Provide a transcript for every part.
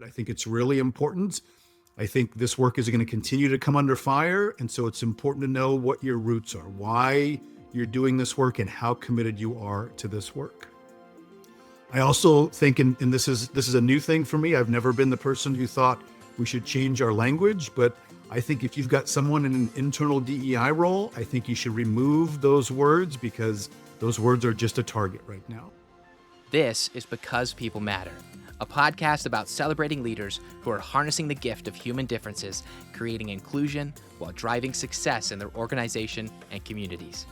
I think it's really important. I think this work is going to continue to come under fire. And so it's important to know what your roots are, why you're doing this work, and how committed you are to this work. I also think, and this is a new thing for me, I've never been the person who thought we should change our language, but I think if you've got someone in an internal DEI role, I think you should remove those words because those words are just a target right now. This is Because People Matter, a podcast about celebrating leaders who are harnessing the gift of human differences, creating inclusion while driving success in their organization and communities.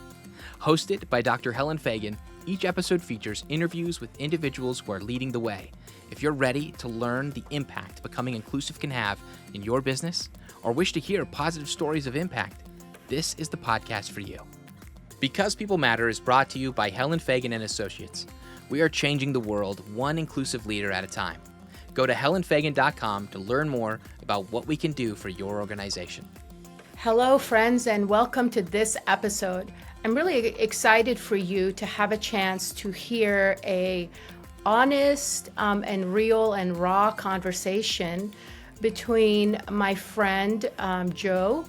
Hosted by Dr. Helen Fagan, each episode features interviews with individuals who are leading the way. If you're ready to learn the impact becoming inclusive can have in your business, or wish to hear positive stories of impact, this is the podcast for you. Because People Matter is brought to you by Helen Fagan and Associates. We are changing the world one inclusive leader at a time. Go to helenfagan.com to learn more about what we can do for your organization. Hello, friends, and welcome to this episode. I'm really excited for you to have a chance to hear a honest and real and raw conversation between my friend Joe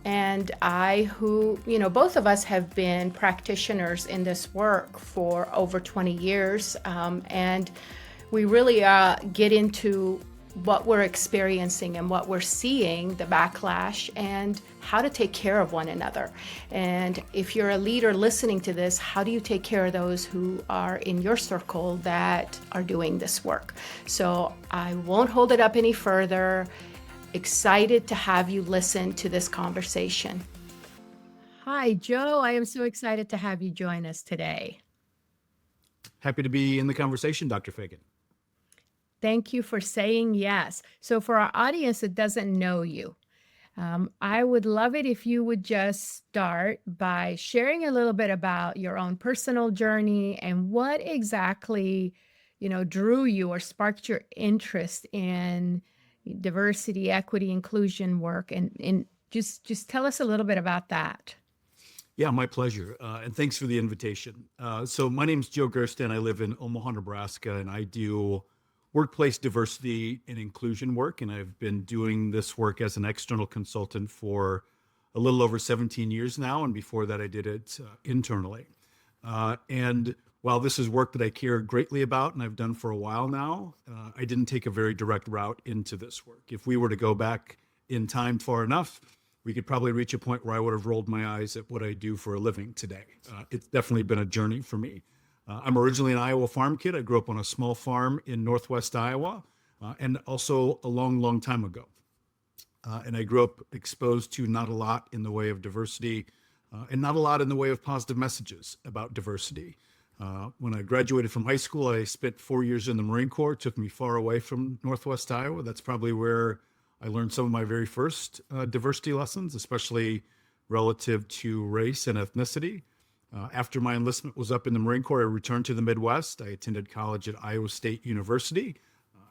and I, who, both of us have been practitioners in this work for over 20 years. And we really get into what we're experiencing and what we're seeing, the backlash, and how to take care of one another. And if you're a leader listening to this, how do you take care of those who are in your circle that are doing this work? So I won't hold it up any further. Excited to have you listen to this conversation. Hi, Joe. I am so excited to have you join us today. Happy to be in the conversation, Dr. Fagan. Thank you for saying yes. So for our audience that doesn't know you, I would love it if you would just start by sharing a little bit about your own personal journey and what exactly, drew you or sparked your interest in diversity, equity, inclusion work, and just tell us a little bit about that. Yeah, my pleasure. And thanks for the invitation. So my name's Joe Gerstandt. I live in Omaha, Nebraska, and I do workplace diversity and inclusion work. And I've been doing this work as an external consultant for a little over 17 years now. And before that, I did it internally. And while this is work that I care greatly about and I've done for a while now, I didn't take a very direct route into this work. If we were to go back in time far enough, we could probably reach a point where I would have rolled my eyes at what I do for a living today. It's definitely been a journey for me. I'm originally an Iowa farm kid. I grew up on a small farm in Northwest Iowa, and also a long, long time ago. And I grew up exposed to not a lot in the way of diversity and not a lot in the way of positive messages about diversity. When I graduated from high school, I spent 4 years in the Marine Corps. It took me far away from Northwest Iowa. That's probably where I learned some of my very first diversity lessons, especially relative to race and ethnicity. After my enlistment was up in the Marine Corps, I returned to the Midwest. I attended college at Iowa State University.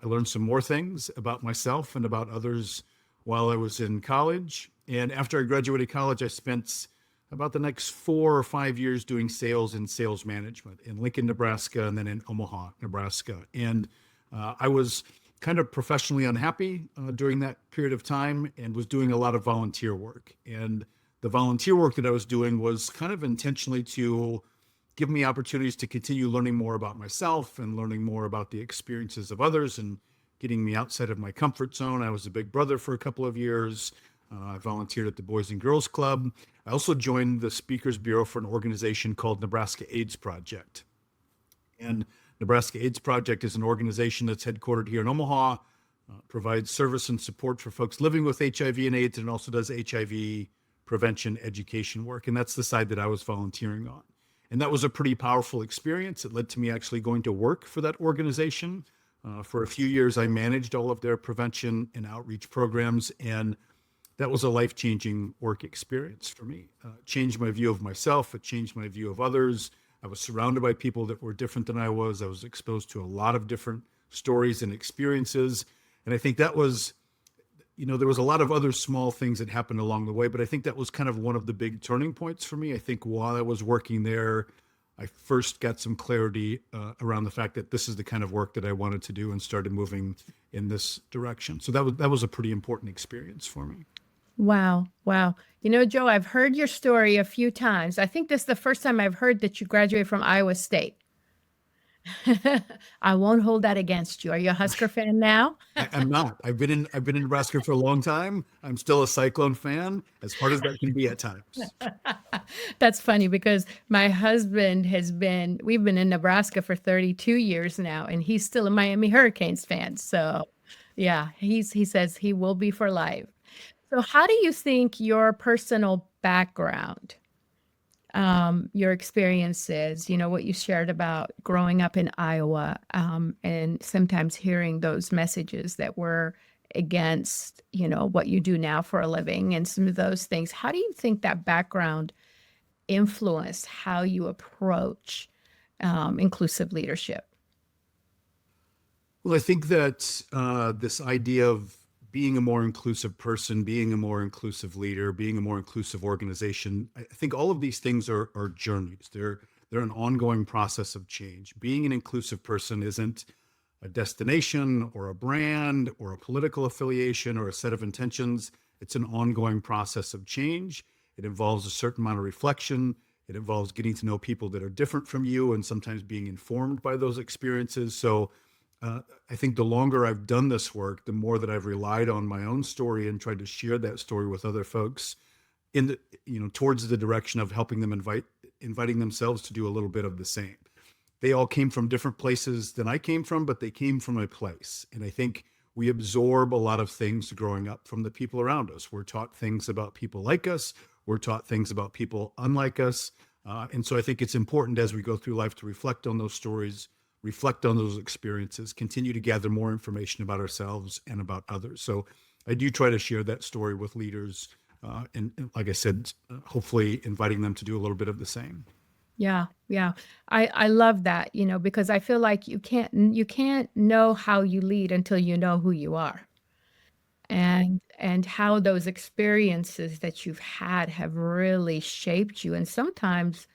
I learned some more things about myself and about others while I was in college. And after I graduated college, I spent about the next 4 or 5 years doing sales and sales management in Lincoln, Nebraska, and then in Omaha, Nebraska. And I was kind of professionally unhappy during that period of time and was doing a lot of volunteer work. And the volunteer work that I was doing was kind of intentionally to give me opportunities to continue learning more about myself and learning more about the experiences of others and getting me outside of my comfort zone. I was a big brother for a couple of years. I volunteered at the Boys and Girls Club. I also joined the Speakers Bureau for an organization called Nebraska AIDS Project. And Nebraska AIDS Project is an organization that's headquartered here in Omaha, provides service and support for folks living with HIV and AIDS, and also does HIV prevention education work. And that's the side that I was volunteering on. And that was a pretty powerful experience. It led to me actually going to work for that organization. For a few years, I managed all of their prevention and outreach programs, and that was a life-changing work experience for me. It changed my view of myself. It changed my view of others. I was surrounded by people that were different than I was. I was exposed to a lot of different stories and experiences. And I think that was, there was a lot of other small things that happened along the way, but I think that was kind of one of the big turning points for me. I think while I was working there, I first got some clarity around the fact that this is the kind of work that I wanted to do and started moving in this direction. So that was a pretty important experience for me. Wow. Wow. Joe, I've heard your story a few times. I think this is the first time I've heard that you graduated from Iowa State. I won't hold that against you. Are you a Husker fan now? I'm not. I've been in Nebraska for a long time. I'm still a Cyclone fan, as hard as that can be at times. That's funny because my husband we've been in Nebraska for 32 years now, and he's still a Miami Hurricanes fan. So yeah, he says he will be for life. So how do you think your personal background, your experiences, what you shared about growing up in Iowa, and sometimes hearing those messages that were against, what you do now for a living and some of those things, how do you think that background influenced how you approach inclusive leadership? Well, I think that this idea of being a more inclusive person, being a more inclusive leader, being a more inclusive organization, I think all of these things are journeys. They're an ongoing process of change. Being an inclusive person isn't a destination or a brand or a political affiliation or a set of intentions. It's an ongoing process of change. It involves a certain amount of reflection. It involves getting to know people that are different from you and sometimes being informed by those experiences. So I think the longer I've done this work, the more that I've relied on my own story and tried to share that story with other folks towards the direction of helping them inviting themselves to do a little bit of the same. They all came from different places than I came from, but they came from a place. And I think we absorb a lot of things growing up from the people around us. We're taught things about people like us. We're taught things about people unlike us. And so I think it's important as we go through life to reflect on those stories, reflect on those experiences, continue to gather more information about ourselves and about others. So I do try to share that story with leaders. And like I said, hopefully inviting them to do a little bit of the same. Yeah, yeah. I love that, because I feel like you can't know how you lead until you know who you are. And how those experiences that you've had have really shaped you, and sometimes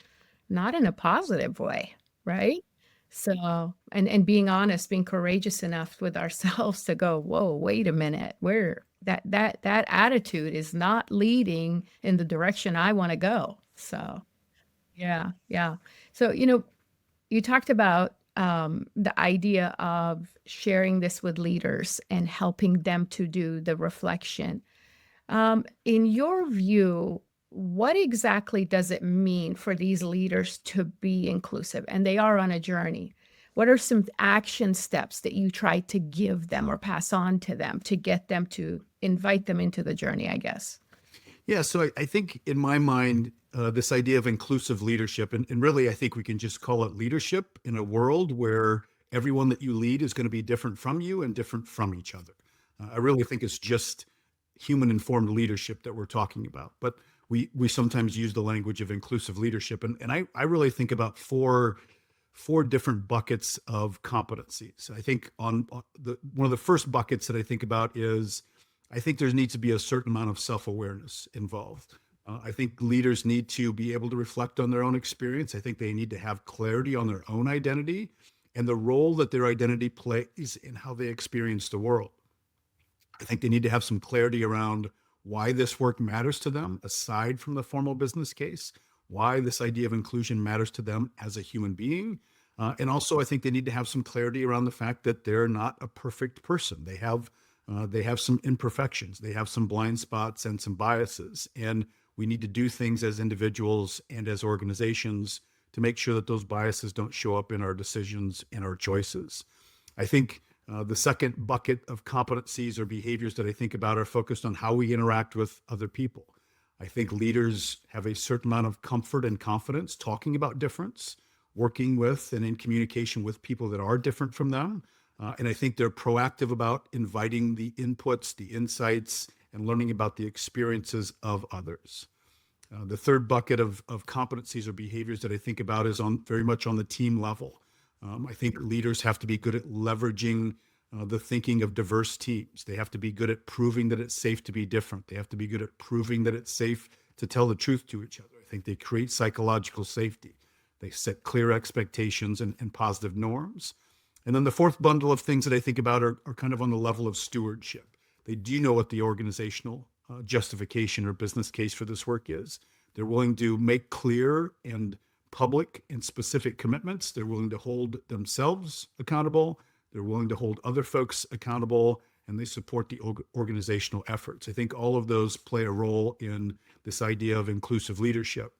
not in a positive way, right? So, and being honest, being courageous enough with ourselves to go, whoa, wait a minute, that attitude is not leading in the direction I want to go. So, yeah, yeah. So, you talked about the idea of sharing this with leaders and helping them to do the reflection. In your view, what exactly does it mean for these leaders to be inclusive? And they are on a journey. What are some action steps that you try to give them or pass on to them to get them to invite them into the journey, I guess? Yeah, so I think in my mind, this idea of inclusive leadership, and really I think we can just call it leadership in a world where everyone that you lead is going to be different from you and different from each other. I really think it's just human informed leadership that we're talking about. But we sometimes use the language of inclusive leadership. And I really think about four different buckets of competencies. I think one of the first buckets that I think about is I think there needs to be a certain amount of self-awareness involved. I think leaders need to be able to reflect on their own experience. I think they need to have clarity on their own identity and the role that their identity plays in how they experience the world. I think they need to have some clarity around why this work matters to them, aside from the formal business case, why this idea of inclusion matters to them as a human being. And also, I think they need to have some clarity around the fact that they're not a perfect person. They have some imperfections. They have some blind spots and some biases. And we need to do things as individuals and as organizations to make sure that those biases don't show up in our decisions and our choices. I think the second bucket of competencies or behaviors that I think about are focused on how we interact with other people. I think leaders have a certain amount of comfort and confidence talking about difference, working with and in communication with people that are different from them. And I think they're proactive about inviting the inputs, the insights, and learning about the experiences of others. The third bucket of competencies or behaviors that I think about is very much on the team level. I think leaders have to be good at leveraging the thinking of diverse teams. They have to be good at proving that it's safe to be different. They have to be good at proving that it's safe to tell the truth to each other. I think they create psychological safety. They set clear expectations and positive norms. And then the fourth bundle of things that I think about are kind of on the level of stewardship. They do know what the organizational justification or business case for this work is. They're willing to make clear and public and specific commitments. They're willing to hold themselves accountable. They're willing to hold other folks accountable, and they support the organizational efforts. I think all of those play a role in this idea of inclusive leadership.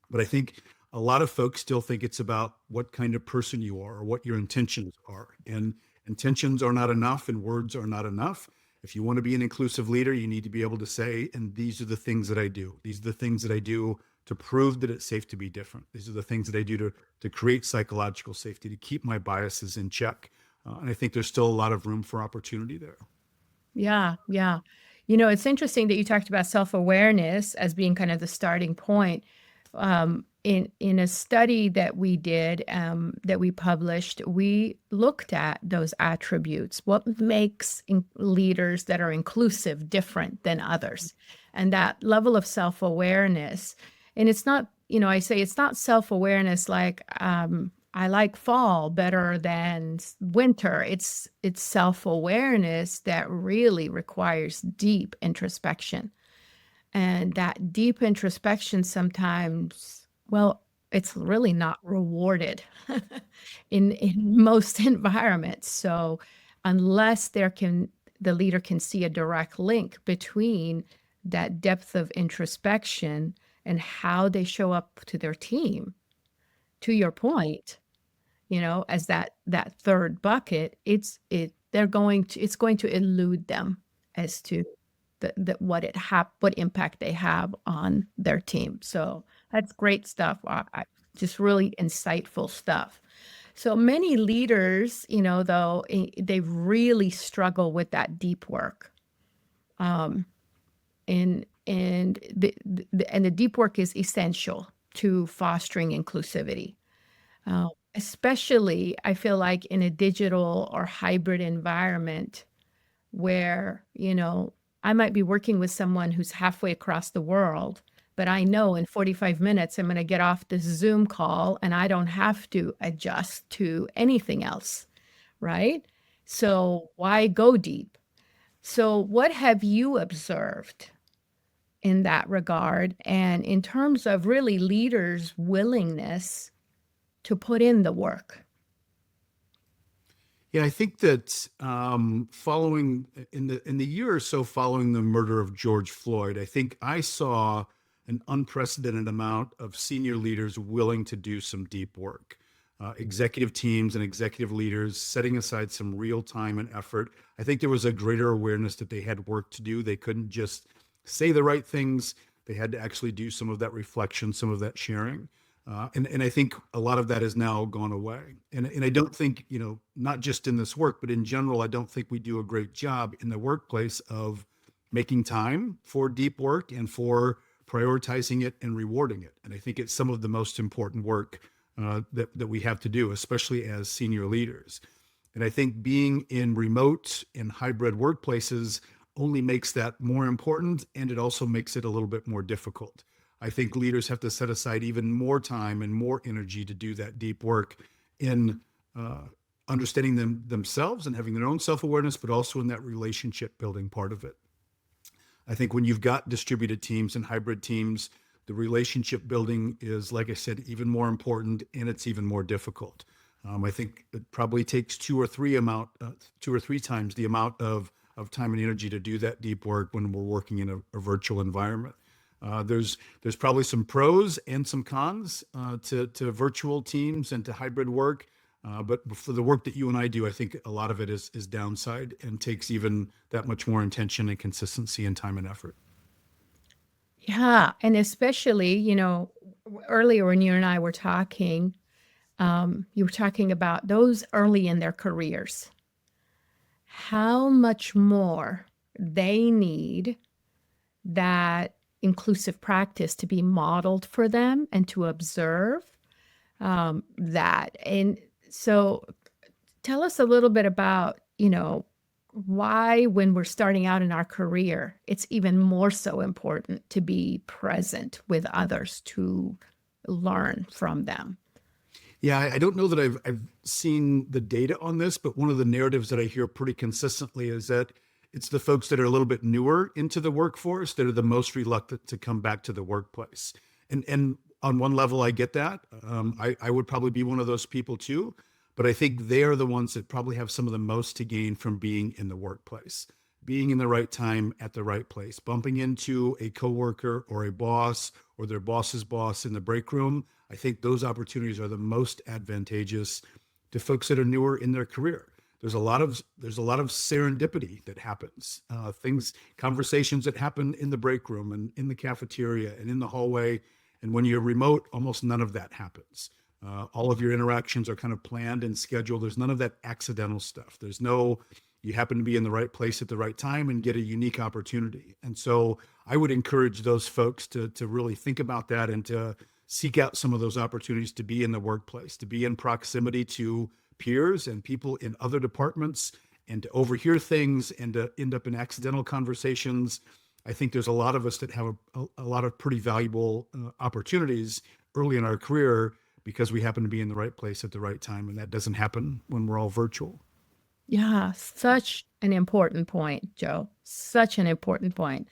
But I think a lot of folks still think it's about what kind of person you are or what your intentions are. And intentions are not enough and words are not enough. If you want to be an inclusive leader, you need to be able to say, and these are the things that I do. These are the things that I do to prove that it's safe to be different. These are the things that I do to create psychological safety, to keep my biases in check. And I think there's still a lot of room for opportunity there. Yeah, yeah. It's interesting that you talked about self-awareness as being kind of the starting point. In a study that we did, that we published, we looked at those attributes. What makes leaders that are inclusive different than others? And that level of self-awareness. And it's not, I say it's not self-awareness like I like fall better than winter. It's self-awareness that really requires deep introspection. And that deep introspection sometimes, well, it's really not rewarded in most environments. So unless the leader can see a direct link between that depth of introspection and how they show up to their team, to your point, as that third bucket, it's going to elude them as to what impact they have on their team. So that's great stuff. Just really insightful stuff. So many leaders, though, they really struggle with that deep work. And the deep work is essential to fostering inclusivity. Especially, I feel like in a digital or hybrid environment where, I might be working with someone who's halfway across the world, but I know in 45 minutes I'm going to get off this Zoom call and I don't have to adjust to anything else, right? So why go deep? So what have you observed in that regard? And in terms of really leaders' willingness to put in the work? Yeah, I think that following in the year or so following the murder of George Floyd, I think I saw an unprecedented amount of senior leaders willing to do some deep work. Executive teams and executive leaders setting aside some real time and effort. I think there was a greater awareness that they had work to do. They couldn't just say the right things. They had to actually do some of that reflection, some of that sharing. And I think a lot of that has now gone away. And I don't think, not just in this work, but in general, I don't think we do a great job in the workplace of making time for deep work and for prioritizing it and rewarding it. And I think it's some of the most important work that we have to do, especially as senior leaders. And I think being in remote and hybrid workplaces only makes that more important, and it also makes it a little bit more difficult. I think leaders have to set aside even more time and more energy to do that deep work in understanding themselves and having their own self-awareness, but also in that relationship building part of it. I think when you've got distributed teams and hybrid teams, the relationship building is, like I said, even more important, and it's even more difficult. I think it probably takes two or three times the amount of time and energy to do that deep work when we're working in a virtual environment. There's probably some pros and some cons to virtual teams and to hybrid work. But for the work that you and I do, I think a lot of it is downside and takes even that much more intention and consistency and time and effort. Yeah. And especially, earlier when you and I were talking, you were talking about those early in their careers, how much more they need that inclusive practice to be modeled for them and to observe that. And so tell us a little bit about, why when we're starting out in our career, it's even more so important to be present with others to learn from them. Yeah, I don't know that I've seen the data on this, but one of the narratives that I hear pretty consistently is that it's the folks that are a little bit newer into the workforce that are the most reluctant to come back to the workplace. And on one level, I get that. I would probably be one of those people too, but I think they are the ones that probably have some of the most to gain from being in the workplace, being in the right time at the right place, bumping into a coworker or a boss or their boss's boss in the break room. I think those opportunities are the most advantageous to folks that are newer in their career. There's a lot of serendipity that happens, conversations that happen in the break room and in the cafeteria and in the hallway. And when you're remote, almost none of that happens. All of your interactions are kind of planned and scheduled. There's none of that accidental stuff. You happen to be in the right place at the right time and get a unique opportunity. And so I would encourage those folks to really think about that and to seek out some of those opportunities to be in the workplace, to be in proximity to peers and people in other departments, and to overhear things and to end up in accidental conversations. I think there's a lot of us that have a lot of pretty valuable opportunities early in our career because we happen to be in the right place at the right time. And that doesn't happen when we're all virtual. Yeah, such an important point, Joe. Such an important point.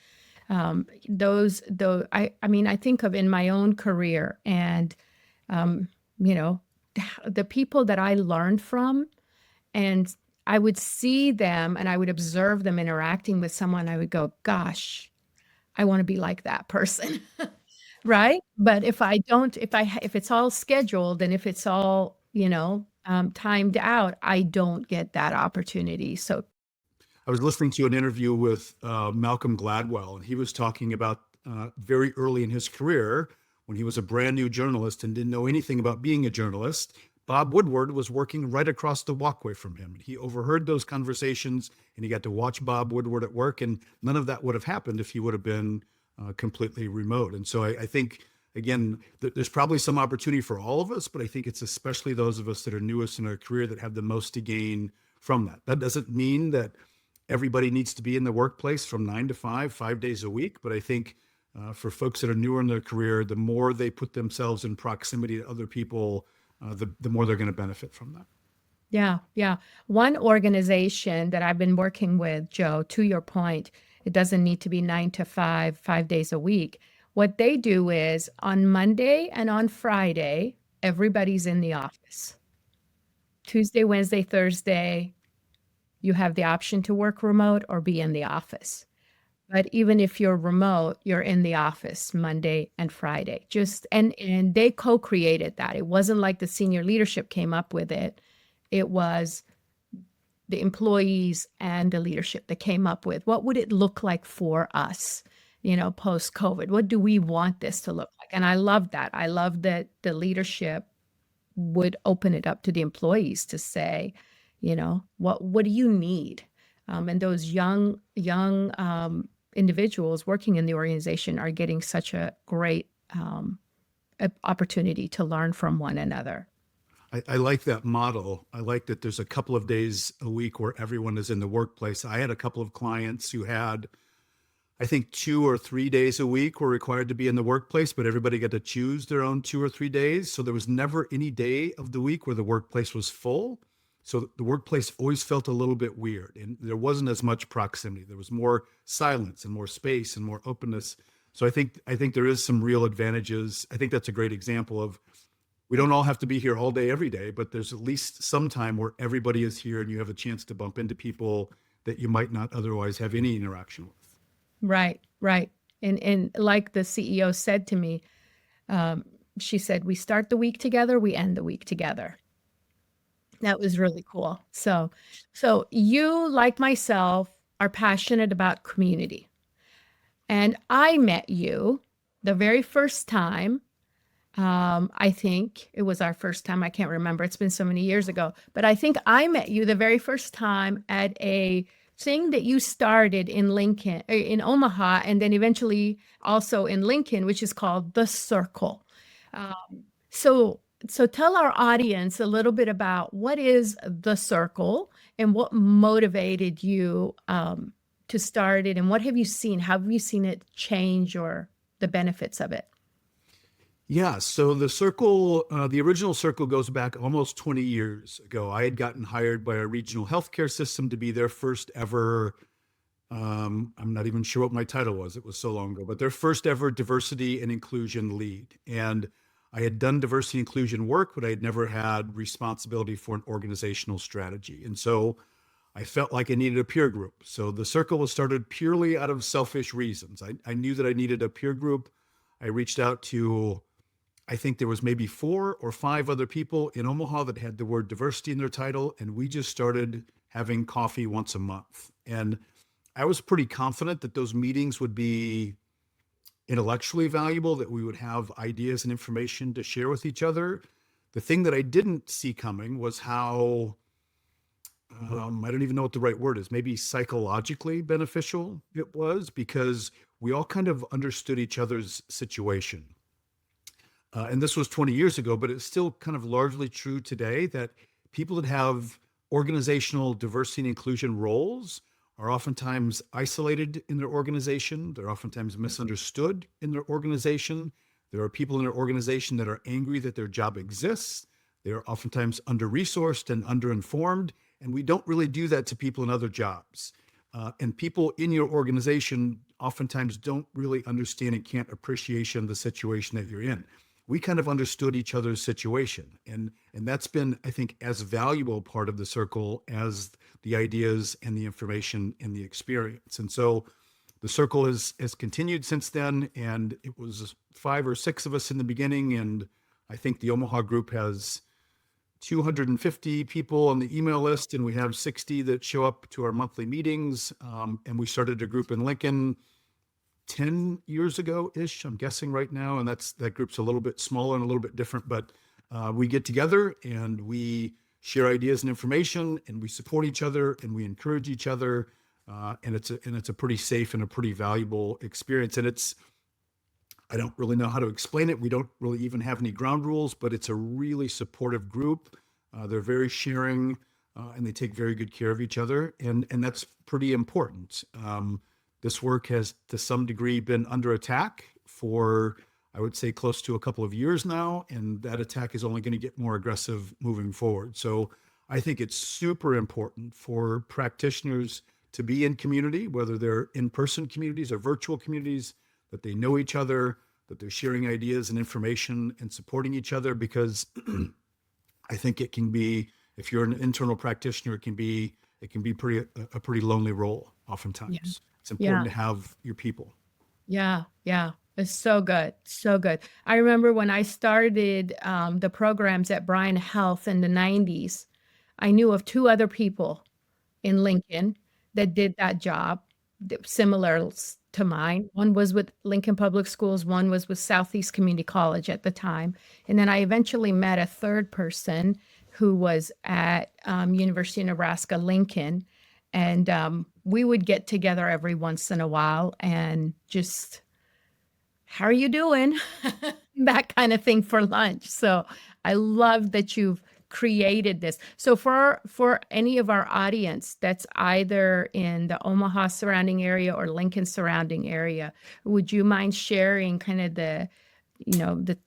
I mean, I think of in my own career and, you know, the people that I learned from, and I would see them and I would observe them interacting with someone. I would go, gosh, I want to be like that person. Right. But if it's all scheduled and if it's all, timed out, I don't get that opportunity. So I was listening to an interview with Malcolm Gladwell, and he was talking about very early in his career when he was a brand new journalist and didn't know anything about being a journalist. Bob Woodward was working right across the walkway from him. He overheard those conversations and he got to watch Bob Woodward at work. And none of that would have happened if he would have been completely remote. And so I think, again, there's probably some opportunity for all of us, but I think it's especially those of us that are newest in our career that have the most to gain from that. That doesn't mean that everybody needs to be in the workplace from 9 to 5, 5 days a week. But I think for folks that are newer in their career, the more they put themselves in proximity to other people, the more they're going to benefit from that. yeah, yeah. One organization that I've been working with, Joe, to your point, it doesn't need to be 9 to 5, 5 days a week. What they do is on Monday and on Friday, everybody's in the office. Tuesday, Wednesday, Thursday, you have the option to work remote or be in the office. But even if you're remote, you're in the office Monday and Friday. And they co-created that. It wasn't like the senior leadership came up with it. It was the employees and the leadership that came up with what would it look like for us, post-COVID? What do we want this to look like? And I love that. I love that the leadership would open it up to the employees to say, what do you need? And those young individuals working in the organization are getting such a great opportunity to learn from one another. I like that model. I like that there's a couple of days a week where everyone is in the workplace. I had a couple of clients who had, I think, 2 or 3 days a week were required to be in the workplace, but everybody got to choose their own 2 or 3 days. So there was never any day of the week where the workplace was full. So the workplace always felt a little bit weird, and there wasn't as much proximity. There was more silence and more space and more openness. So I think there is some real advantages. I think that's a great example of, we don't all have to be here all day, every day, but there's at least some time where everybody is here and you have a chance to bump into people that you might not otherwise have any interaction with. Right, right. And like the CEO said to me, she said, we start the week together, we end the week together. That was really cool. So you, like myself, are passionate about community. And I met you the very first time. I think it was our first time. I can't remember. It's been so many years ago. But I think I met you the very first time at a thing that you started in Lincoln, in Omaha, and then eventually also in Lincoln, which is called The Circle. So tell our audience a little bit about what is The Circle and what motivated you to start it, and what have you seen? How have you seen it change or the benefits of it? Yeah, so the circle, the original circle goes back almost 20 years ago. I had gotten hired by a regional healthcare system to be their first ever, I'm not even sure what my title was, it was so long ago, but their first ever diversity and inclusion lead. And I had done diversity and inclusion work, but I had never had responsibility for an organizational strategy. And so I felt like I needed a peer group. So the circle was started purely out of selfish reasons. I knew that I needed a peer group. I reached out to, I think there was maybe 4 or 5 other people in Omaha that had the word diversity in their title, and we just started having coffee once a month. And I was pretty confident that those meetings would be intellectually valuable, that we would have ideas and information to share with each other. The thing that I didn't see coming was how, I don't even know what the right word is, maybe psychologically beneficial it was, because we all kind of understood each other's situation. And this was 20 years ago, but it's still kind of largely true today that people that have organizational diversity and inclusion roles are oftentimes isolated in their organization. They're oftentimes misunderstood in their organization. There are people in their organization that are angry that their job exists. They're oftentimes under-resourced and under-informed, and we don't really do that to people in other jobs. And people in your organization oftentimes don't really understand and can't appreciate the situation that you're in. We kind of understood each other's situation. And that's been, I think, as valuable part of the circle as the ideas and the information and the experience. And so the circle has continued since then. And it was 5 or 6 of us in the beginning. And I think the Omaha group has 250 people on the email list, and we have 60 that show up to our monthly meetings. And we started a group in Lincoln 10 years ago-ish, I'm guessing right now. And that group's a little bit smaller and a little bit different, but we get together and we share ideas and information, and we support each other and we encourage each other. And it's a pretty safe and a pretty valuable experience. And I don't really know how to explain it. We don't really even have any ground rules, but it's a really supportive group. They're very sharing, and they take very good care of each other. And that's pretty important. This work has, to some degree, been under attack for, I would say, close to a couple of years now, and that attack is only going to get more aggressive moving forward. So I think it's super important for practitioners to be in community, whether they're in-person communities or virtual communities, that they know each other, that they're sharing ideas and information and supporting each other, because I think it can be, if you're an internal practitioner, it can be a pretty lonely role oftentimes. Yeah. It's important to have your people. Yeah, yeah. It's so good. So good. I remember when I started the programs at Bryan Health in the 90s, I knew of 2 other people in Lincoln that did that job, similar to mine. One was with Lincoln Public Schools, one was with Southeast Community College at the time. And then I eventually met a third person who was at University of Nebraska, Lincoln. And we would get together every once in a while and just, how are you doing? That kind of thing for lunch. So I love that you've created this. So for any of our audience that's either in the Omaha surrounding area or Lincoln surrounding area, would you mind sharing kind of the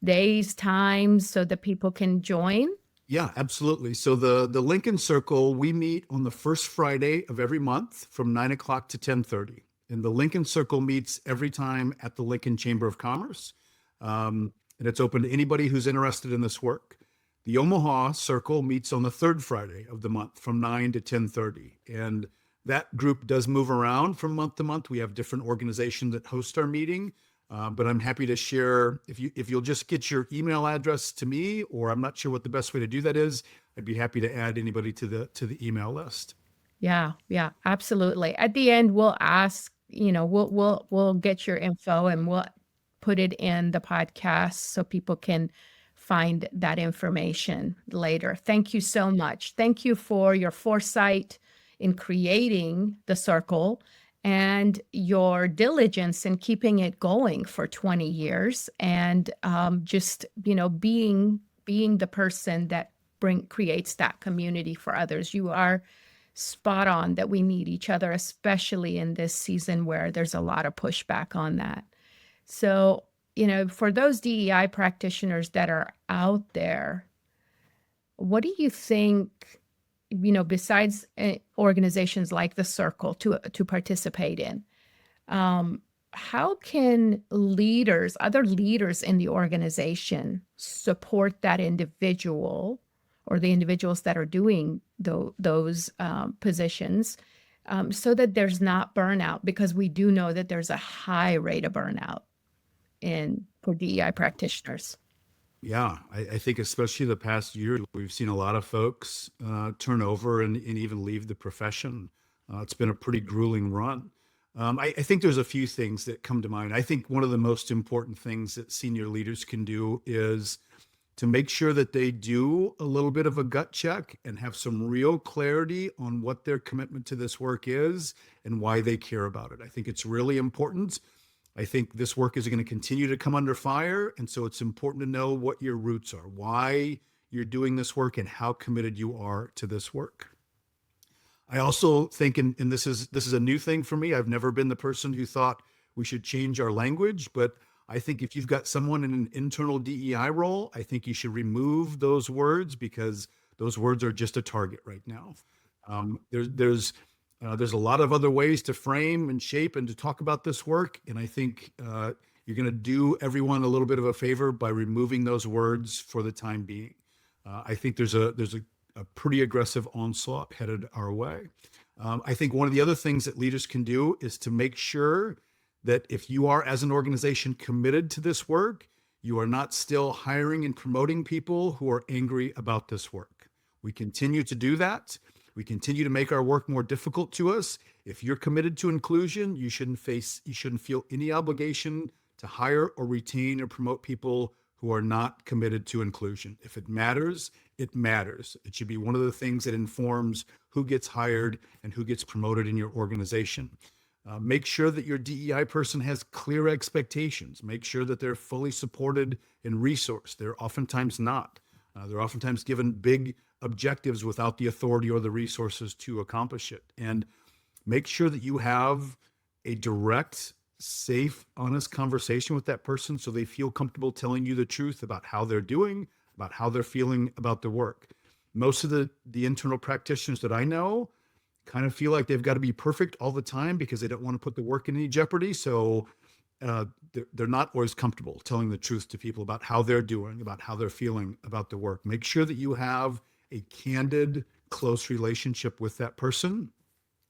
days, times, so that people can join? Yeah, absolutely. So the Lincoln Circle, we meet on the first Friday of every month from 9 o'clock to 10:30. And the Lincoln Circle meets every time at the Lincoln Chamber of Commerce. And it's open to anybody who's interested in this work. The Omaha Circle meets on the 3rd Friday of the month from 9 to 10:30. And that group does move around from month to month. We have different organizations that host our meeting. But I'm happy to share, if you'll just get your email address to me, or I'm not sure what the best way to do that is, I'd be happy to add anybody to the email list. Yeah, absolutely. At the end, we'll ask, we'll get your info and we'll put it in the podcast so people can find that information later. Thank you so much. Thank you for your foresight in creating the circle and your diligence in keeping it going for 20 years, and just being the person that creates that community for others. You are spot on that we need each other, especially in this season where there's a lot of pushback on that. So for those DEI practitioners that are out there, what do you think, besides organizations like the Circle to participate in, how can other leaders in the organization support that individual or the individuals that are doing those positions, so that there's not burnout? Because we do know that there's a high rate of burnout for DEI practitioners. Yeah, I think especially the past year, we've seen a lot of folks turn over and even leave the profession. It's been a pretty grueling run. I think there's a few things that come to mind. I think one of the most important things that senior leaders can do is to make sure that they do a little bit of a gut check and have some real clarity on what their commitment to this work is and why they care about it. I think it's really important. I think this work is going to continue to come under fire. And so it's important to know what your roots are, why you're doing this work, and how committed you are to this work. I also think, and this is a new thing for me, I've never been the person who thought we should change our language, but I think if you've got someone in an internal DEI role, I think you should remove those words, because those words are just a target right now. There's a lot of other ways to frame and shape and to talk about this work. And I think you're going to do everyone a little bit of a favor by removing those words for the time being. I think there's a pretty aggressive onslaught headed our way. I think one of the other things that leaders can do is to make sure that if you are, as an organization, committed to this work, you are not still hiring and promoting people who are angry about this work. We continue to do that. We continue to make our work more difficult to us. If you're committed to inclusion, you shouldn't feel any obligation to hire or retain or promote people who are not committed to inclusion. If it matters, it matters. It should be one of the things that informs who gets hired and who gets promoted in your organization. Make sure that your DEI person has clear expectations. Make sure that they're fully supported and resourced. They're oftentimes not. They're oftentimes given big objectives without the authority or the resources to accomplish it. And make sure that you have a direct, safe, honest conversation with that person so they feel comfortable telling you the truth about how they're doing, about how they're feeling about the work. Most of the internal practitioners that I know kind of feel like they've got to be perfect all the time because they don't want to put the work in any jeopardy. So they're not always comfortable telling the truth to people about how they're doing, about how they're feeling about the work. Make sure that you have a candid, close relationship with that person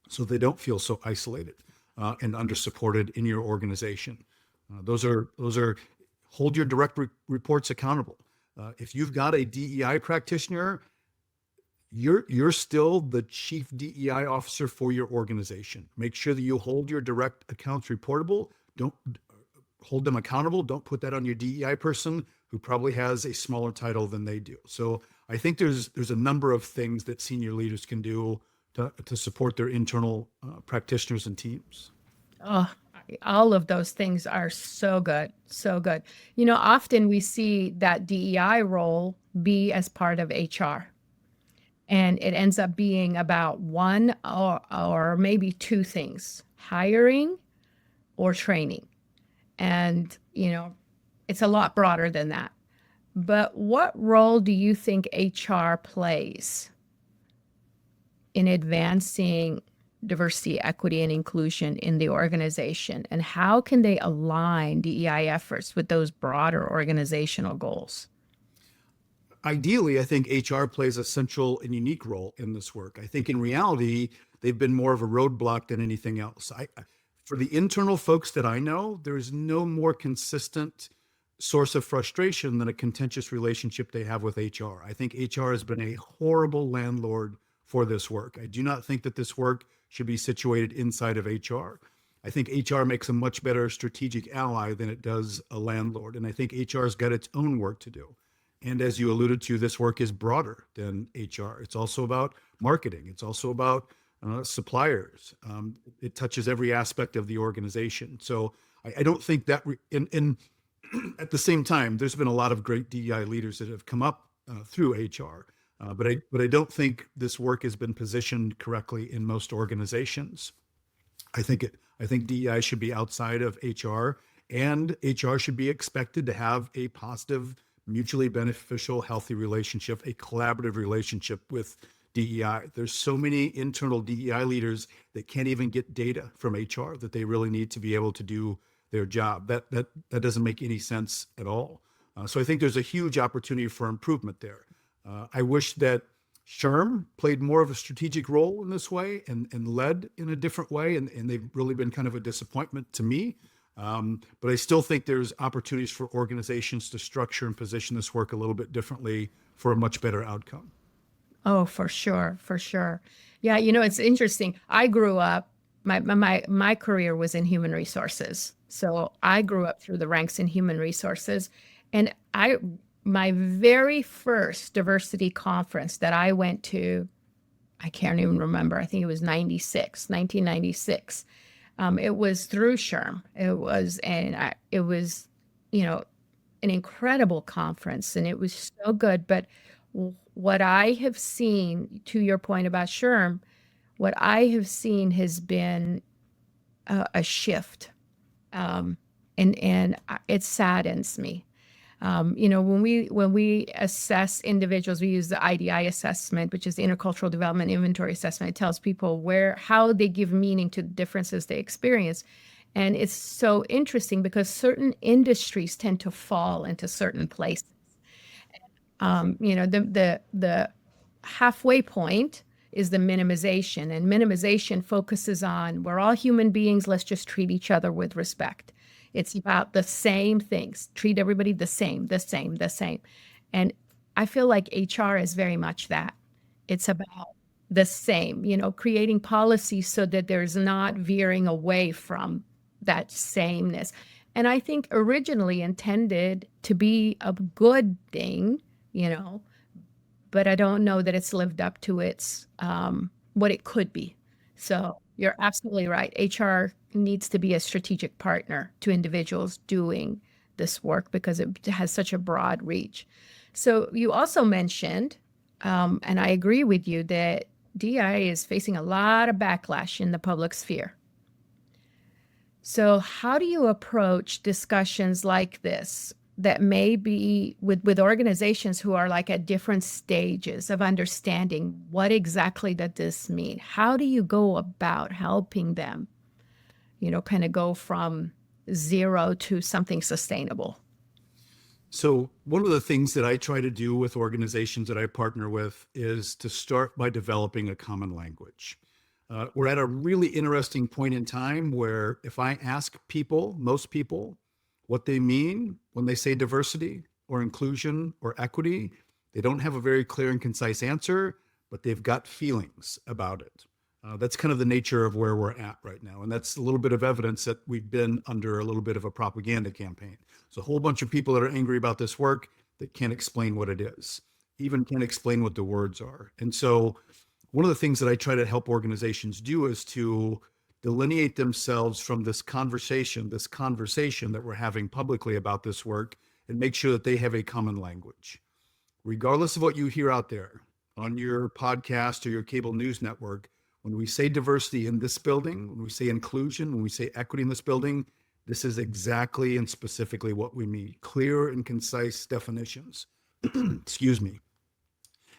so they don't feel so isolated and under-supported in your organization. Those are hold your direct reports accountable. If you've got a DEI practitioner, you're still the chief DEI officer for your organization. Make sure that you hold your direct accounts reportable. Don't hold them accountable. Don't put that on your DEI person who probably has a smaller title than they do. So I think there's a number of things that senior leaders can do to support their internal practitioners and teams. Oh, all of those things are so good, so good. Often we see that DEI role be as part of HR. And it ends up being about one or maybe two things: hiring or training. And, it's a lot broader than that. But what role do you think HR plays in advancing diversity, equity, and inclusion in the organization? And how can they align DEI efforts with those broader organizational goals? Ideally, I think HR plays a central and unique role in this work. I think in reality, they've been more of a roadblock than anything else. For the internal folks that I know, there is no more consistent source of frustration than a contentious relationship they have with HR. I think HR has been a horrible landlord for this work. I do not think that this work should be situated inside of HR. I think HR makes a much better strategic ally than it does a landlord. And I think HR has got its own work to do. And as you alluded to, this work is broader than HR. It's also about marketing. It's also about suppliers. It touches every aspect of the organization. So I don't think that, at the same time, there's been a lot of great DEI leaders that have come up through HR. But I don't think this work has been positioned correctly in most organizations. I think DEI should be outside of HR. And HR should be expected to have a positive, mutually beneficial, healthy relationship, a collaborative relationship with DEI. There's so many internal DEI leaders that can't even get data from HR that they really need to be able to do their job. That doesn't make any sense at all. So I think there's a huge opportunity for improvement there. I wish that SHRM played more of a strategic role in this way and led in a different way. And they've really been kind of a disappointment to me. But I still think there's opportunities for organizations to structure and position this work a little bit differently for a much better outcome. Oh, for sure, for sure. Yeah, you know, it's interesting. I grew up, my career was in human resources. So I grew up through the ranks in human resources. And my very first diversity conference that I went to, I can't even remember. I think it was 1996. It was through SHRM. It was, you know, an incredible conference, and it was so good. But what I have seen, to your point about SHRM, what I have seen has been a shift, and it saddens me. You know, when we assess individuals, we use the IDI assessment, which is the Intercultural Development Inventory Assessment. It tells people how they give meaning to the differences they experience. And it's so interesting because certain industries tend to fall into certain places. You know, the halfway point is the minimization, and minimization focuses on we're all human beings. Let's just treat each other with respect. It's about the same things. Treat everybody the same. And I feel like HR is very much that. It's about the same, you know, creating policies so that there's not veering away from that sameness. And I think originally intended to be a good thing, you know, but I don't know that it's lived up to its what it could be. So you're absolutely right. HR needs to be a strategic partner to individuals doing this work because it has such a broad reach. So you also mentioned, and I agree with you, that DEI is facing a lot of backlash in the public sphere. So how do you approach discussions like this that may be with organizations who are like at different stages of understanding what exactly does this mean? How do you go about helping them, you know, kind of go from zero to something sustainable? So one of the things that I try to do with organizations that I partner with is to start by developing a common language. We're at a really interesting point in time where if I ask people, most people, what they mean when they say diversity or inclusion or equity, they don't have a very clear and concise answer, but they've got feelings about it. That's kind of the nature of where we're at right now. And that's a little bit of evidence that we've been under a little bit of a propaganda campaign. So a whole bunch of people that are angry about this work that can't explain what it is, even can't explain what the words are. And so one of the things that I try to help organizations do is to delineate themselves from this conversation that we're having publicly about this work and make sure that they have a common language. Regardless of what you hear out there on your podcast or your cable news network, when we say diversity in this building, when we say inclusion, when we say equity in this building, this is exactly and specifically what we mean. Clear and concise definitions. Excuse me.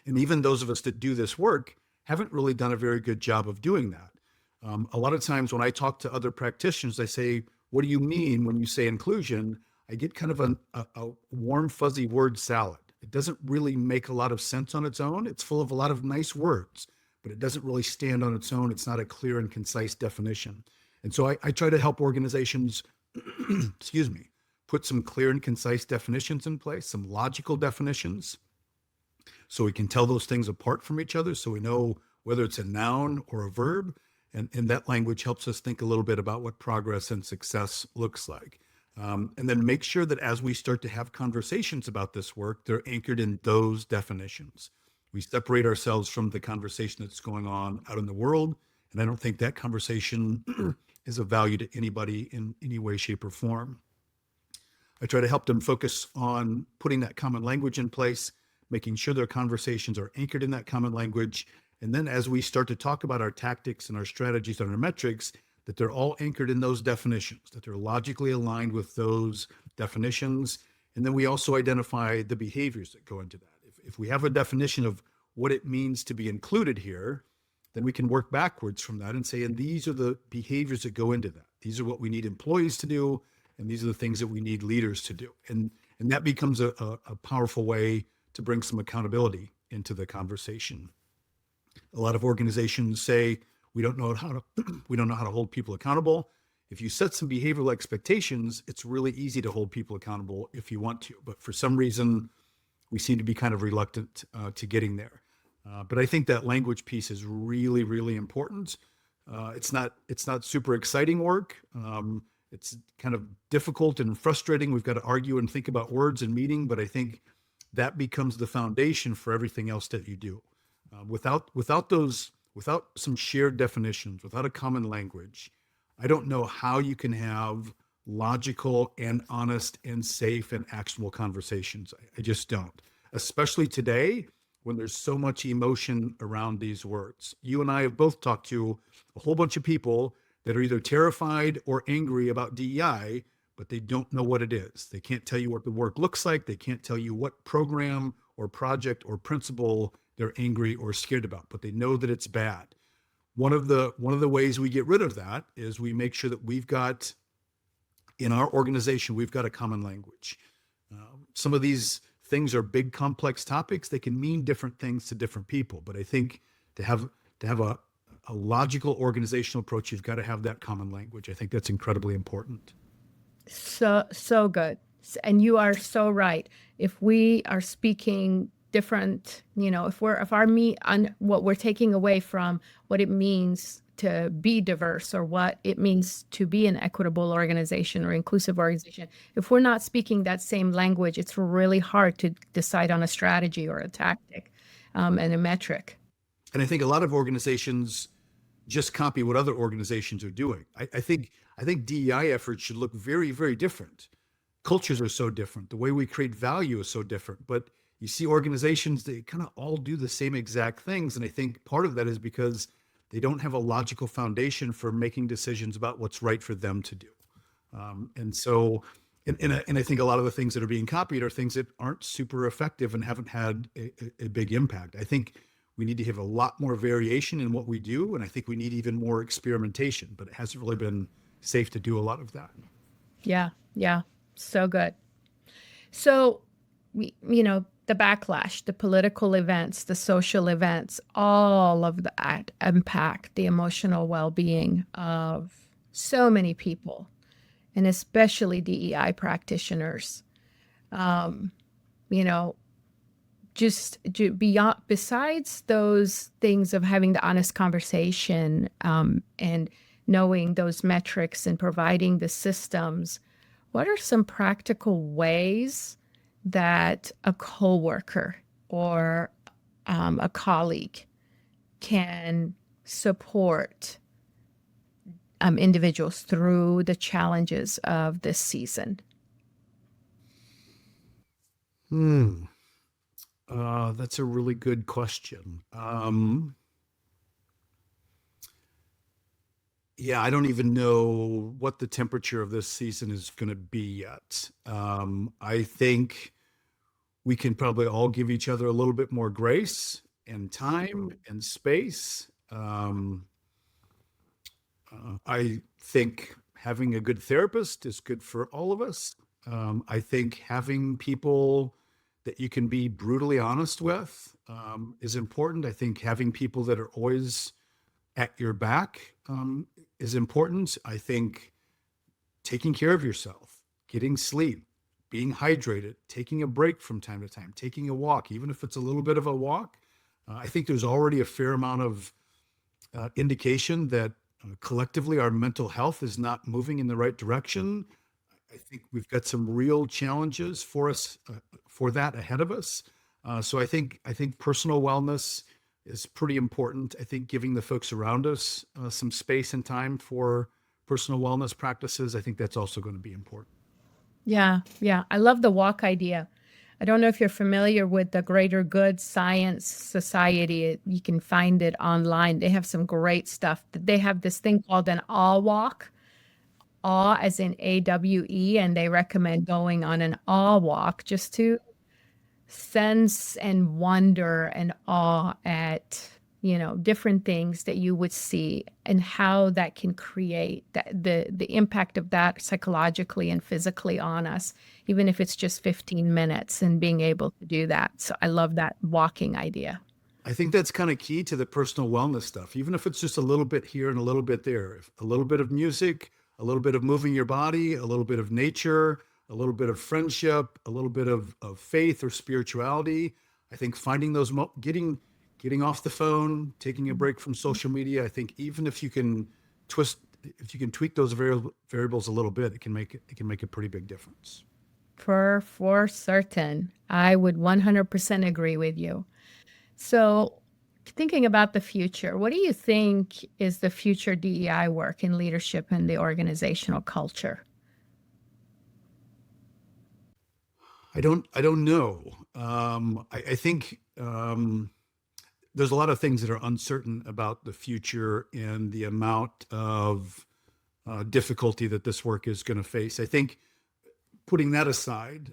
And even those of us that do this work haven't really done a very good job of doing that. A lot of times when I talk to other practitioners, I say, what do you mean when you say inclusion? I get kind of a warm, fuzzy word salad. It doesn't really make a lot of sense on its own. It's full of a lot of nice words, but it doesn't really stand on its own. It's not a clear and concise definition. And so I try to help organizations, excuse me, put some clear and concise definitions in place, some logical definitions, so we can tell those things apart from each other, so we know whether it's a noun or a verb. And that language helps us think a little bit about what progress and success looks like. And then make sure that as we start to have conversations about this work, they're anchored in those definitions. We separate ourselves from the conversation that's going on out in the world. And I don't think that conversation is of value to anybody in any way, shape, or form. I try to help them focus on putting that common language in place, making sure their conversations are anchored in that common language. And then as we start to talk about our tactics and our strategies and our metrics, that they're all anchored in those definitions, that they're logically aligned with those definitions. And then we also identify the behaviors that go into that. If we have a definition of what it means to be included here, then we can work backwards from that and say, and these are the behaviors that go into that. These are what we need employees to do, and these are the things that we need leaders to do. And that becomes a powerful way to bring some accountability into the conversation. A lot of organizations say we don't know how to hold people accountable. If you set some behavioral expectations, it's really easy to hold people accountable if you want to. But for some reason, we seem to be kind of reluctant to getting there. But I think that language piece is really, really important. It's not super exciting work. It's kind of difficult and frustrating. We've got to argue and think about words and meaning, but I think that becomes the foundation for everything else that you do. Without some shared definitions, without a common language, I don't know how you can have logical and honest and safe and actionable conversations. I just don't, especially today when there's so much emotion around these words. You and I have both talked to a whole bunch of people that are either terrified or angry about DEI, but they don't know what it is. They can't tell you what the work looks like. They can't tell you what program or project or principle they're angry or scared about, but they know that it's bad. One of the ways we get rid of that is we make sure that in our organization, we've got a common language. Some of these things are big, complex topics. They can mean different things to different people, but I think to have a logical organizational approach, you've got to have that common language. I think that's incredibly important. So good. And you are so right. If we are speaking different, if what we're taking away from what it means to be diverse or what it means to be an equitable organization or inclusive organization, if we're not speaking that same language, it's really hard to decide on a strategy or a tactic and a metric. And I think a lot of organizations just copy what other organizations are doing. I think DEI efforts should look very, very different. Cultures are so different. The way we create value is so different. But you see organizations, they kind of all do the same exact things. And I think part of that is because they don't have a logical foundation for making decisions about what's right for them to do. And I think a lot of the things that are being copied are things that aren't super effective and haven't had a big impact. I think we need to have a lot more variation in what we do. And I think we need even more experimentation, but it hasn't really been safe to do a lot of that. Yeah. So good. So, the backlash, the political events, the social events, all of that impact the emotional well-being of so many people, and especially DEI practitioners. Besides those things of having the honest conversation and knowing those metrics and providing the systems, what are some practical ways that a coworker or a colleague can support individuals through the challenges of this season? That's a really good question. Yeah, I don't even know what the temperature of this season is going to be yet. I think we can probably all give each other a little bit more grace and time and space. I think having a good therapist is good for all of us. I think having people that you can be brutally honest with is important. I think having people that are always at your back is important. I think taking care of yourself, getting sleep, being hydrated, taking a break from time to time, taking a walk, even if it's a little bit of a walk. I think there's already a fair amount of indication that collectively our mental health is not moving in the right direction. I think we've got some real challenges for us for that ahead of us. So I think personal wellness is pretty important. I think giving the folks around us some space and time for personal wellness practices, I think that's also going to be important. Yeah. I love the walk idea. I don't know if you're familiar with the Greater Good Science Society. You can find it online. They have some great stuff. They have this thing called an awe walk, awe as in AWE, and they recommend going on an awe walk just to sense and wonder and awe at, different things that you would see and how that can create the impact of that psychologically and physically on us, even if it's just 15 minutes and being able to do that. So I love that walking idea. I think that's kind of key to the personal wellness stuff, even if it's just a little bit here and a little bit there. A little bit of music, a little bit of moving your body, a little bit of nature, a little bit of friendship, a little bit of faith or spirituality. I think finding those, getting off the phone, taking a break from social media. I think even if you can tweak those variables a little bit, it can make a pretty big difference. For certain. I would 100% agree with you. So thinking about the future, what do you think is the future DEI work in leadership and the organizational culture? I don't know. I think there's a lot of things that are uncertain about the future and the amount of difficulty that this work is going to face. I think putting that aside,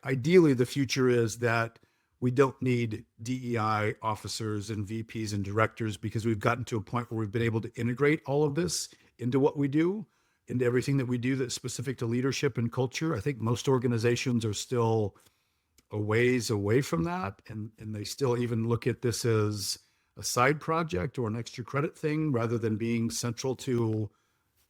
ideally the future is that we don't need DEI officers and VPs and directors, because we've gotten to a point where we've been able to integrate all of this into what we do, into everything that we do that's specific to leadership and culture. I think most organizations are still a ways away from that, and they still even look at this as a side project or an extra credit thing rather than being central to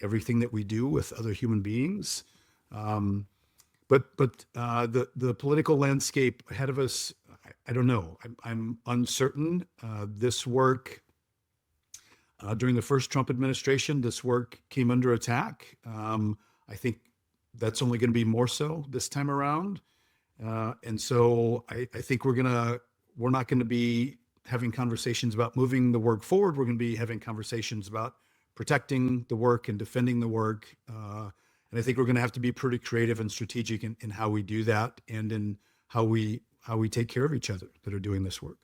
everything that we do with other human beings. But the political landscape ahead of us, I don't know. I'm uncertain. This work during the first Trump administration, this work came under attack. I think that's only going to be more so this time around. And so I think we're not going to be having conversations about moving the work forward. We're going to be having conversations about protecting the work and defending the work. And I think we're going to have to be pretty creative and strategic in how we do that, and in how we take care of each other that are doing this work.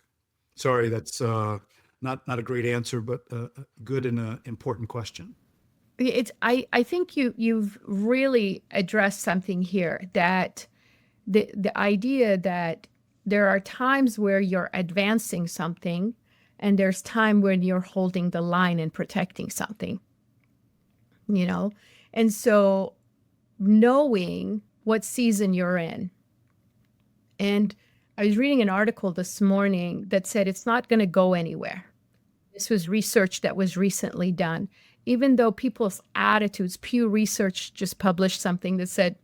Sorry, that's not a great answer, but a good and an important question. I think you've really addressed something here, that the idea that there are times where you're advancing something and there's time when you're holding the line and protecting something, and so knowing what season you're in. And I was reading an article this morning that said it's not going to go anywhere. This was research that was recently done. Even though people's attitudes, Pew Research just published something that said,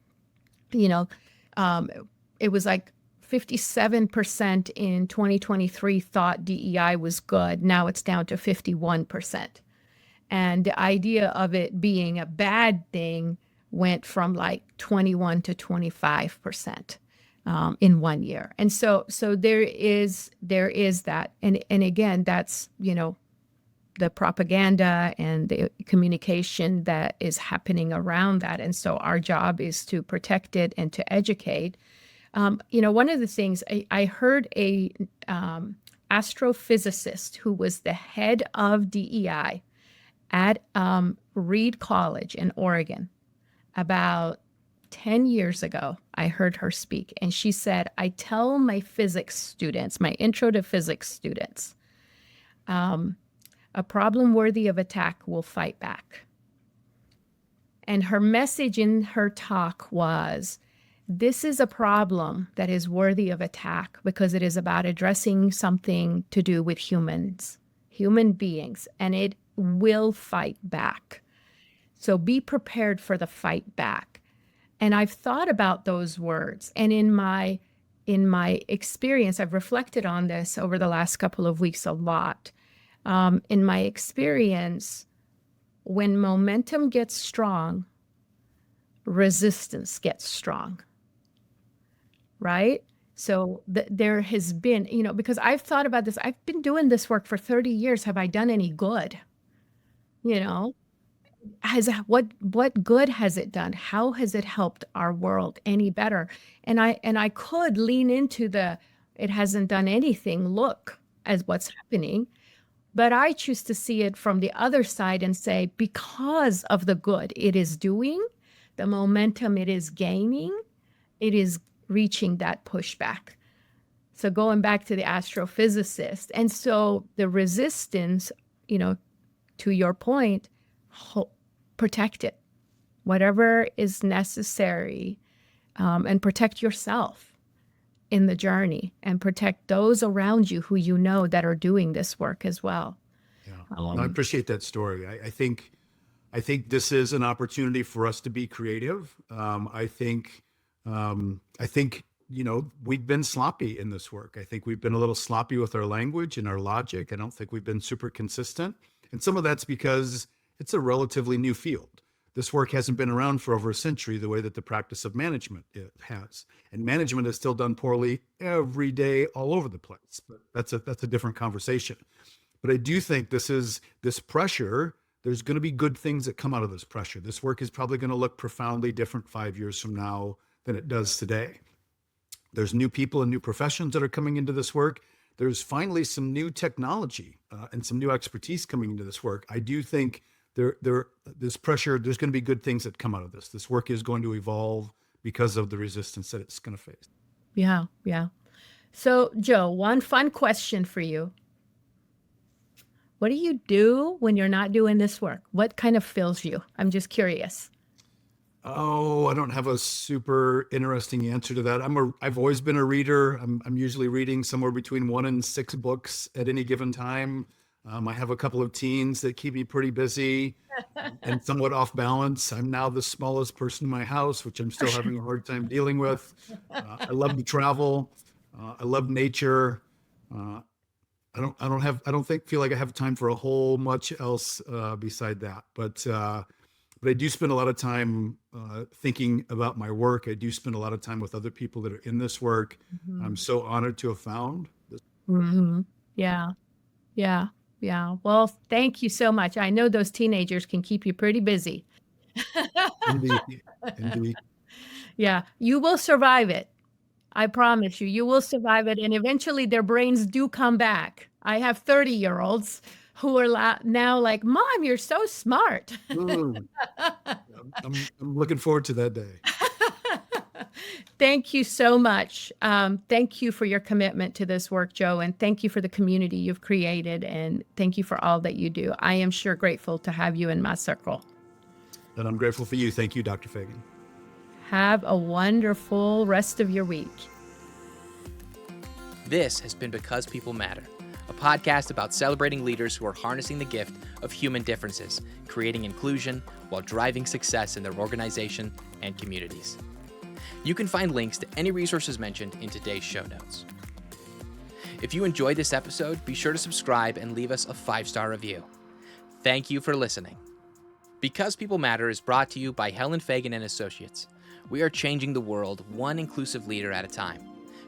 it was like 57% in 2023 thought DEI was good. Now it's down to 51%. And the idea of it being a bad thing went from like 21 to 25%. In 1 year. And so there is that. And again, that's, the propaganda and the communication that is happening around that. And so our job is to protect it and to educate. One of the things I heard a astrophysicist who was the head of DEI at Reed College in Oregon about 10 years ago. I heard her speak, and she said, I tell my physics students, my intro to physics students, a problem worthy of attack will fight back. And her message in her talk was, this is a problem that is worthy of attack because it is about addressing something to do with humans, human beings, and it will fight back. So be prepared for the fight back. And I've thought about those words. And in my experience, I've reflected on this over the last couple of weeks a lot. In my experience, when momentum gets strong, resistance gets strong, right? So there has been, because I've thought about this, I've been doing this work for 30 years. Have I done any good? what good has it done? How has it helped our world any better? And I could lean into the it hasn't done anything look as what's happening, but I choose to see it from the other side and say, because of the good it is doing, the momentum it is gaining, it is reaching that pushback. So going back to the astrophysicist, and so the resistance, to your point, protect it, whatever is necessary, and protect yourself in the journey, and protect those around you who you know that are doing this work as well. Yeah, no, I appreciate that story. I think this is an opportunity for us to be creative. I think we've been sloppy in this work. I think we've been a little sloppy with our language and our logic. I don't think we've been super consistent, and some of that's because it's a relatively new field. This work hasn't been around for over a century the way that the practice of management has. And management is still done poorly every day all over the place. But that's a different conversation. But I do think this pressure, there's going to be good things that come out of this pressure. This work is probably going to look profoundly different 5 years from now than it does today. There's new people and new professions that are coming into this work. There's finally some new technology and some new expertise coming into this work. I do think this pressure, there's going to be good things that come out of this. This work is going to evolve because of the resistance that it's going to face. Yeah, yeah. So, Joe, one fun question for you. What do you do when you're not doing this work? What kind of fills you? I'm just curious. Oh, I don't have a super interesting answer to that. I've always been a reader. I'm usually reading somewhere between 1 and 6 books at any given time. I have a couple of teens that keep me pretty busy and somewhat off balance. I'm now the smallest person in my house, which I'm still having a hard time dealing with. I love to travel. I love nature. I don't feel like I have time for a whole much else beside that. But I do spend a lot of time thinking about my work. I do spend a lot of time with other people that are in this work. Mm-hmm. I'm so honored to have found this. Mm-hmm. Yeah, yeah, yeah. Well, thank you so much. I know those teenagers can keep you pretty busy. Indeed. Yeah, you will survive it. I promise you, you will survive it. And eventually their brains do come back. I have 30-year-olds who are now like, Mom, you're so smart. I'm looking forward to that day. Thank you so much. Thank you for your commitment to this work, Joe, and thank you for the community you've created, and thank you for all that you do. I am sure grateful to have you in my circle. And I'm grateful for you. Thank you, Dr. Fagan. Have a wonderful rest of your week. This has been Because People Matter, a podcast about celebrating leaders who are harnessing the gift of human differences, creating inclusion while driving success in their organization and communities. You can find links to any resources mentioned in today's show notes. If you enjoyed this episode, be sure to subscribe and leave us a 5-star review. Thank you for listening. Because People Matter is brought to you by Helen Fagan and Associates. We are changing the world one inclusive leader at a time.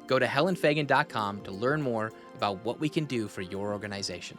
Go to helenfagan.com to learn more about what we can do for your organization.